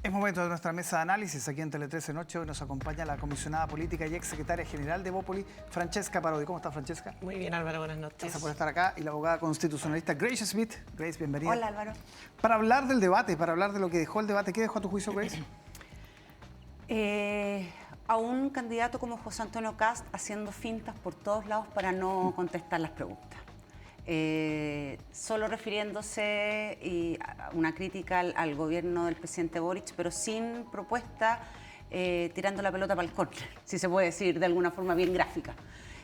Es momento de nuestra mesa de análisis aquí en Tele 13 Noche. Hoy nos acompaña la comisionada política y ex secretaria general de Evópoli, Francesca Parodi. ¿Cómo está, Francesca? Muy bien, Álvaro, buenas noches. Gracias por estar acá. Y la abogada constitucionalista Grace Smith. Grace, bienvenida. Hola, Álvaro. Para hablar del debate, para hablar de lo que dejó el debate, ¿qué dejó a tu juicio, Grace? A un candidato como José Antonio Kast haciendo fintas por todos lados para no contestar las preguntas. Solo refiriéndose a una crítica al gobierno del presidente Boric, pero sin propuesta, tirando la pelota para el córner, si se puede decir de alguna forma bien gráfica.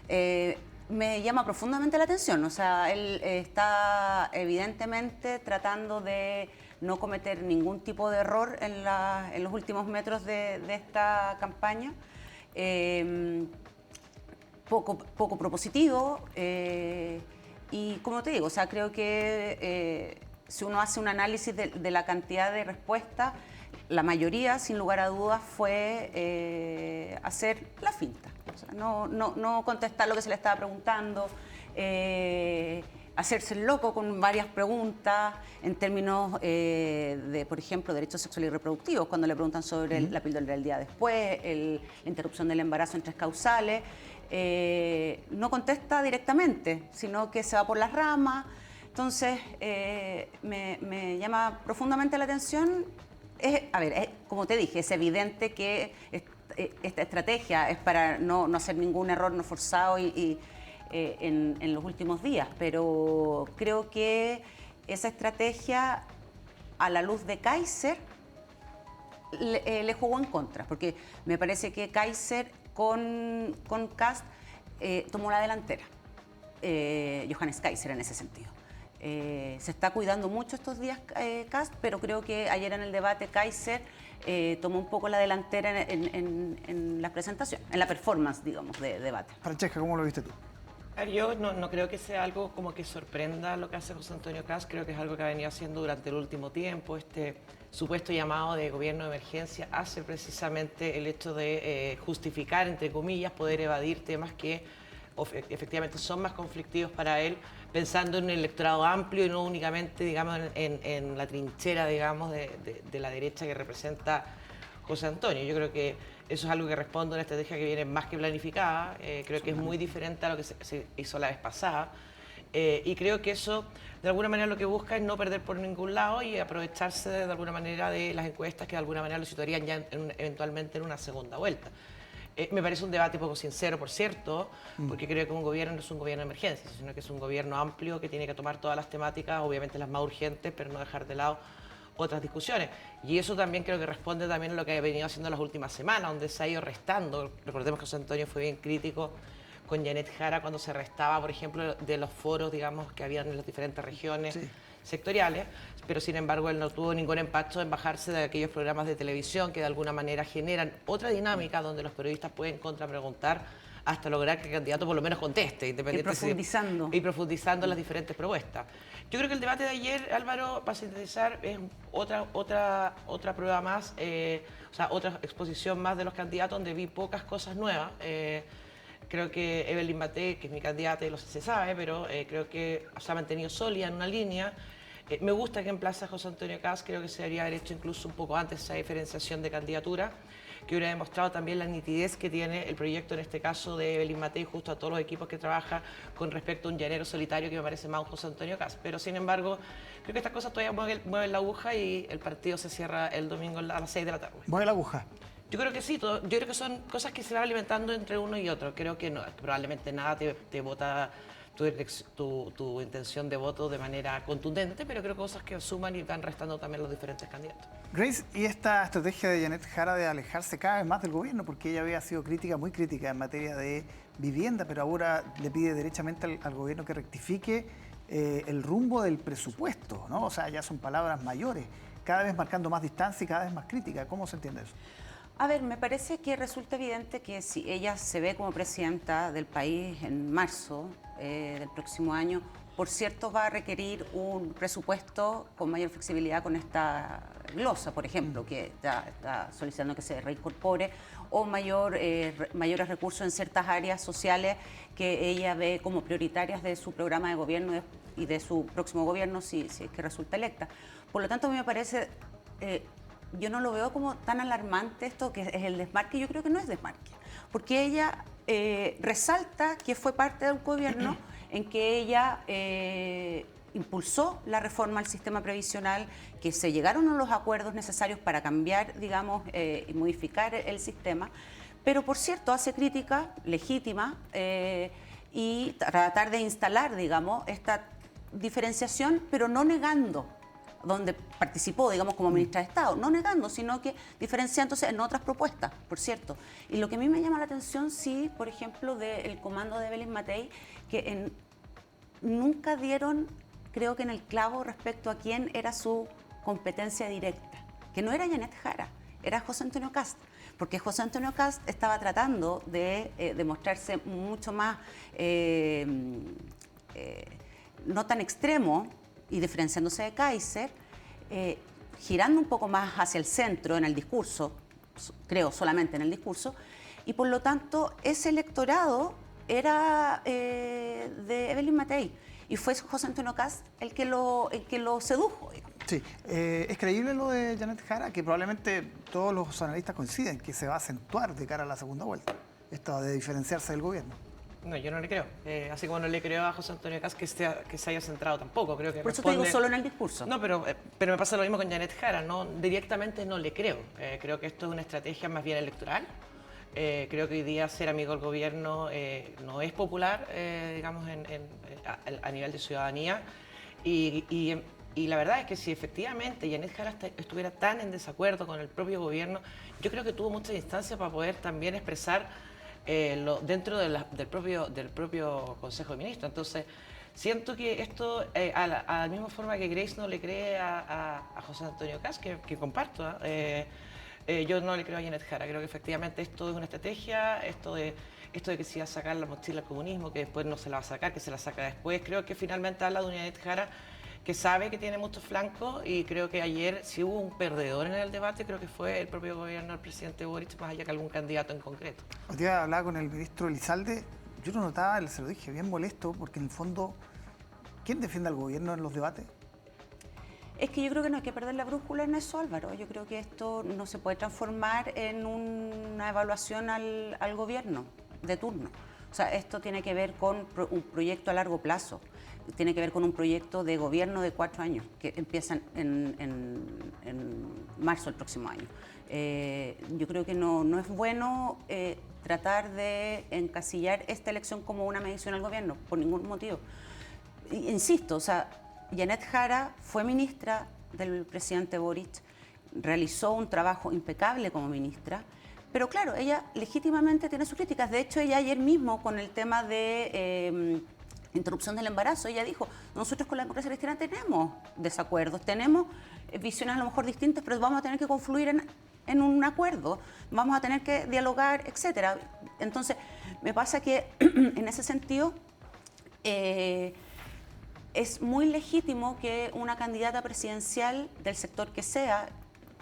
Me llama profundamente la atención, o sea, él está evidentemente tratando de no cometer ningún tipo de error en los últimos metros de esta campaña. Poco propositivo. Y como te digo, o sea, creo que si uno hace un análisis de la cantidad de respuestas, la mayoría, sin lugar a dudas, fue hacer la finta. O sea, no contestar lo que se le estaba preguntando, hacerse el loco con varias preguntas en términos de, por ejemplo, derechos sexuales y reproductivos, cuando le preguntan sobre la píldora del día después, la interrupción del embarazo en 3 causales. No contesta directamente, sino que se va por las ramas. Entonces, me llama profundamente la atención. Como te dije, es evidente que esta estrategia es para no hacer ningún error no forzado en los últimos días, pero creo que esa estrategia, a la luz de Kaiser, le jugó en contra, porque me parece que Kaiser con Kast tomó la delantera, Johannes Kaiser en ese sentido. Se está cuidando mucho estos días Kast, pero creo que ayer en el debate Kaiser tomó un poco la delantera en la presentación, en la performance, digamos, de debate. Francesca, ¿cómo lo viste tú? Yo no creo que sea algo como que sorprenda lo que hace José Antonio Kast, creo que es algo que ha venido haciendo durante el último tiempo. Este supuesto llamado de gobierno de emergencia hace precisamente el hecho de justificar, entre comillas, poder evadir temas que efectivamente son más conflictivos para él, pensando en un electorado amplio y no únicamente, digamos, en la trinchera, digamos, de la derecha que representa José Antonio. Yo creo que eso es algo que responde a una estrategia que viene más que planificada. Creo que es muy diferente a lo que se hizo la vez pasada. Y creo que eso, de alguna manera, lo que busca es no perder por ningún lado y aprovecharse de alguna manera de las encuestas que de alguna manera lo situarían ya eventualmente en una segunda vuelta. Me parece un debate poco sincero, por cierto, porque creo que un gobierno no es un gobierno de emergencia, sino que es un gobierno amplio que tiene que tomar todas las temáticas, obviamente las más urgentes, pero no dejar de lado otras discusiones. Y eso también creo que responde también a lo que ha venido haciendo las últimas semanas, donde se ha ido restando. Recordemos que José Antonio fue bien crítico con Janet Jara cuando se restaba, por ejemplo, de los foros, digamos, que habían en las diferentes regiones sectoriales, pero sin embargo él no tuvo ningún empacho en bajarse de aquellos programas de televisión que de alguna manera generan otra dinámica donde los periodistas pueden contrapreguntar hasta lograr que el candidato por lo menos conteste, profundizando. Y profundizando en las diferentes propuestas. Yo creo que el debate de ayer, Álvaro, para sintetizar, es otra prueba más, o sea, otra exposición más de los candidatos donde vi pocas cosas nuevas. Creo que Evelyn Matei, que es mi candidata, y se sabe, pero creo que se ha mantenido sólida en una línea. Me gusta que en Plaza José Antonio Kast, creo que se debería haber hecho incluso un poco antes esa diferenciación de candidatura, que hubiera demostrado también la nitidez que tiene el proyecto, en este caso de Evelyn Matei, justo a todos los equipos que trabaja con respecto a un llanero solitario que me parece más un José Antonio Kast. Pero sin embargo, creo que estas cosas todavía mueven la aguja y el partido se cierra el domingo a las 6 de la tarde. ¿Mueve la aguja? Yo creo que sí, yo creo que son cosas que se van alimentando entre uno y otro. Creo que no, probablemente nada te vota tu intención de voto de manera contundente, pero creo que cosas que suman y van restando también los diferentes candidatos. Grace, ¿y esta estrategia de Janet Jara de alejarse cada vez más del gobierno? Porque ella había sido crítica, muy crítica en materia de vivienda, pero ahora le pide derechamente al gobierno que rectifique el rumbo del presupuesto, ¿no? O sea, ya son palabras mayores, cada vez marcando más distancia y cada vez más crítica. ¿Cómo se entiende eso? A ver, me parece que resulta evidente que si ella se ve como presidenta del país en marzo del próximo año, por cierto, va a requerir un presupuesto con mayor flexibilidad con esta glosa, por ejemplo, que está solicitando que se reincorpore, o mayores recursos en ciertas áreas sociales que ella ve como prioritarias de su programa de gobierno y de su próximo gobierno si es que resulta electa. Por lo tanto, a mí me parece yo no lo veo como tan alarmante esto que es el desmarque. Yo creo que no es desmarque, porque ella resalta que fue parte del gobierno en que ella impulsó la reforma al sistema previsional, que se llegaron a los acuerdos necesarios para cambiar, digamos, y modificar el sistema, pero por cierto hace crítica legítima y tratar de instalar, digamos, esta diferenciación, pero no negando donde participó, digamos, como ministra de Estado, no negando, sino que diferenciándose en otras propuestas, por cierto. Y lo que a mí me llama la atención, sí, por ejemplo, del comando de Evelyn Matei, que nunca dieron, creo que en el clavo respecto a quién era su competencia directa, que no era Janet Jara, era José Antonio Kast, porque José Antonio Kast estaba tratando de demostrarse mucho más, no tan extremo, y diferenciándose de Kaiser, girando un poco más hacia el centro en el discurso, creo solamente en el discurso, y por lo tanto ese electorado era de Evelyn Matei, y fue José Antonio Kast el que lo sedujo, digamos. Sí, es creíble lo de Janet Jara, que probablemente todos los analistas coinciden que se va a acentuar de cara a la segunda vuelta, esto de diferenciarse del gobierno. No, yo no le creo. Así como no le creo a José Antonio Kast que se haya centrado tampoco. Creo que por eso te digo solo en el discurso. No, pero me pasa lo mismo con Janet Jara. No, directamente no le creo. Creo que esto es una estrategia más bien electoral. Creo que hoy día ser amigo del gobierno no es popular, digamos, a nivel de ciudadanía. Y la verdad es que si efectivamente Janet Jara estuviera tan en desacuerdo con el propio gobierno, yo creo que tuvo muchas instancias para poder también expresar dentro del propio Consejo de Ministros. Entonces, siento que esto, a la misma forma que Grace no le cree a José Antonio Kast, que comparto, yo no le creo a Janet Jara. Creo que efectivamente esto es una estrategia, esto de que se iba a sacar la mochila al comunismo, que después no se la va a sacar, que se la saca después. Creo que finalmente habla de una Janet Jara que sabe que tiene muchos flancos, y creo que ayer, si hubo un perdedor en el debate, creo que fue el propio gobierno del presidente Boric, más allá que algún candidato en concreto. Hoy día hablaba con el ministro Elizalde, yo lo notaba, se lo dije, bien molesto, porque en el fondo, ¿quién defiende al gobierno en los debates? Es que yo creo que no hay que perder la brújula en eso, Álvaro. Yo creo que esto no se puede transformar en una evaluación al gobierno de turno. O sea, esto tiene que ver con un proyecto a largo plazo, tiene que ver con un proyecto de gobierno de 4 años, que empiezan en marzo del próximo año. Yo creo que no es bueno tratar de encasillar esta elección como una medición al gobierno, por ningún motivo. Insisto, o sea, Janet Jara fue ministra del presidente Boric, realizó un trabajo impecable como ministra, pero claro, ella legítimamente tiene sus críticas. De hecho, ella ayer mismo, con el tema de interrupción del embarazo, ella dijo, nosotros con la democracia cristiana tenemos desacuerdos, tenemos visiones a lo mejor distintas, pero vamos a tener que confluir en un acuerdo, vamos a tener que dialogar, etcétera. Entonces, me pasa que en ese sentido es muy legítimo que una candidata presidencial del sector que sea,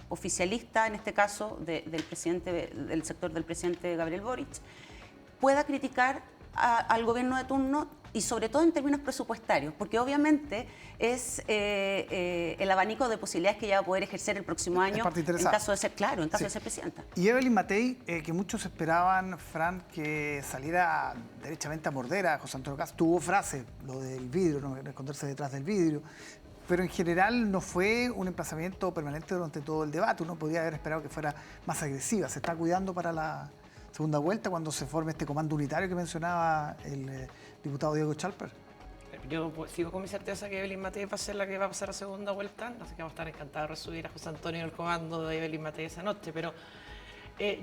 oficialista en este caso del sector del presidente Gabriel Boric, pueda criticar al gobierno de turno, y sobre todo en términos presupuestarios, porque obviamente es el abanico de posibilidades que ella va a poder ejercer el próximo año en caso de ser, claro, en caso de ser presidenta. Y Evelyn Matei, que muchos esperaban, Fran, que saliera derechamente a morder a José Antonio Kast, tuvo frase, lo del vidrio, no esconderse detrás del vidrio, pero en general no fue un emplazamiento permanente durante todo el debate. Uno podría haber esperado que fuera más agresiva. Se está cuidando para la segunda vuelta cuando se forme este comando unitario que mencionaba el diputado Diego Chalper. Yo sigo con mi certeza que Evelyn Matei va a ser la que va a pasar a segunda vuelta, así que vamos a estar encantados de recibir a José Antonio en el comando de Evelyn Matei esa noche, pero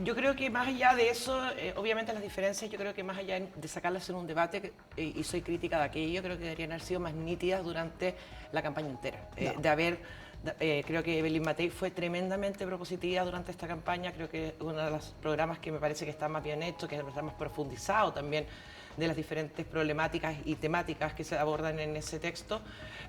yo creo que más allá de eso, obviamente las diferencias, yo creo que más allá de sacarlas en un debate, y soy crítica de aquello, creo que deberían haber sido más nítidas durante la campaña entera. Creo que Evelyn Matei fue tremendamente propositiva durante esta campaña, creo que es uno de los programas que me parece que está más bien hecho, que está más profundizado también de las diferentes problemáticas y temáticas que se abordan en ese texto,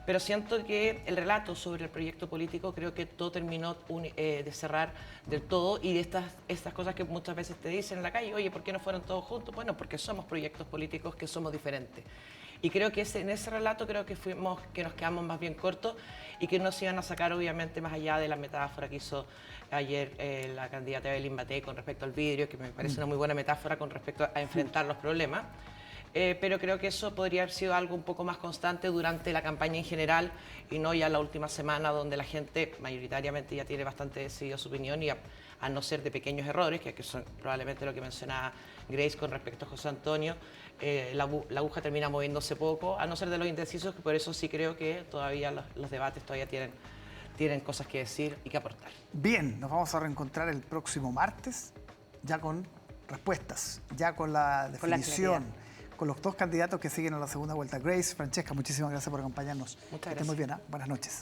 pero siento que el relato sobre el proyecto político, creo que todo terminó de cerrar del todo, y de estas cosas que muchas veces te dicen en la calle, oye, ¿por qué no fueron todos juntos? Bueno, porque somos proyectos políticos que somos diferentes. Y creo que en ese relato creo que nos quedamos más bien cortos y que nos iban a sacar obviamente más allá de la metáfora que hizo ayer la candidata Evelyn Matei con respecto al vidrio, que me parece una muy buena metáfora con respecto a enfrentar los problemas. Pero creo que eso podría haber sido algo un poco más constante durante la campaña en general y no ya la última semana donde la gente mayoritariamente ya tiene bastante decidido su opinión y a no ser de pequeños errores, que son probablemente lo que mencionaba Grace con respecto a José Antonio, la aguja termina moviéndose poco, a no ser de los indecisos, que por eso sí creo que todavía los debates todavía tienen cosas que decir y que aportar. Bien, nos vamos a reencontrar el próximo martes, ya con respuestas, ya con la definición, con los dos candidatos que siguen a la segunda vuelta. Grace, Francesca, muchísimas gracias por acompañarnos. Muchas gracias. Que estén muy bien, ¿eh? Buenas noches.